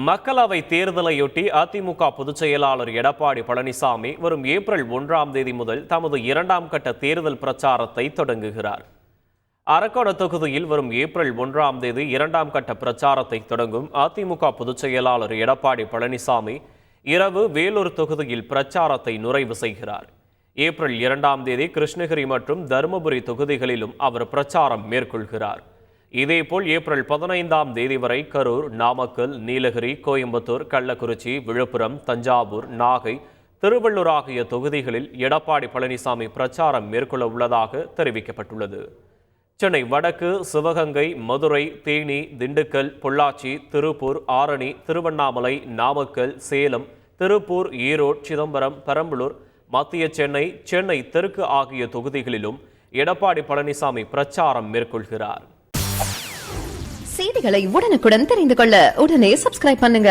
மக்களவை தேர்தலையொட்டி அதிமுக பொதுச் செயலாளர் எடப்பாடி பழனிசாமி வரும் ஏப்ரல் 1ஆம் தேதி முதல் தமது 2ஆம் கட்ட தேர்தல் பிரச்சாரத்தை தொடங்குகிறார். அரக்கோணம் தொகுதியில் வரும் ஏப்ரல் 1ஆம் தேதி 2ஆம் கட்ட பிரச்சாரத்தை தொடங்கும் அதிமுக பொதுச் செயலாளர் எடப்பாடி பழனிசாமி இரவு வேலூர் தொகுதியில் பிரச்சாரத்தை நிறைவு செய்கிறார். ஏப்ரல் 2ஆம் தேதி கிருஷ்ணகிரி மற்றும் தருமபுரி தொகுதிகளிலும் அவர் பிரச்சாரம் மேற்கொள்கிறார். இதேபோல் ஏப்ரல் 15ஆம் தேதி வரை கரூர், நாமக்கல், நீலகிரி, கோயம்புத்தூர், கள்ளக்குறிச்சி, விழுப்புரம், தஞ்சாவூர், நாகை, திருவள்ளூர் ஆகிய தொகுதிகளில் எடப்பாடி பழனிசாமி பிரச்சாரம் மேற்கொள்ள உள்ளதாக தெரிவிக்கப்பட்டுள்ளது. சென்னை வடக்கு, சிவகங்கை, மதுரை, தேனி, திண்டுக்கல், பொள்ளாச்சி, திருப்பூர், ஆரணி, திருவண்ணாமலை, நாமக்கல், சேலம், திருப்பூர், ஈரோடு, சிதம்பரம், பெரம்பலூர், மத்திய சென்னை, சென்னை தெற்கு ஆகிய தொகுதிகளிலும் எடப்பாடி பழனிசாமி பிரச்சாரம் மேற்கொள்கிறார். செய்திகளை உடனுக்குடன் தெரிந்து கொள்ள உடனே சப்ஸ்கிரைப் பண்ணுங்க.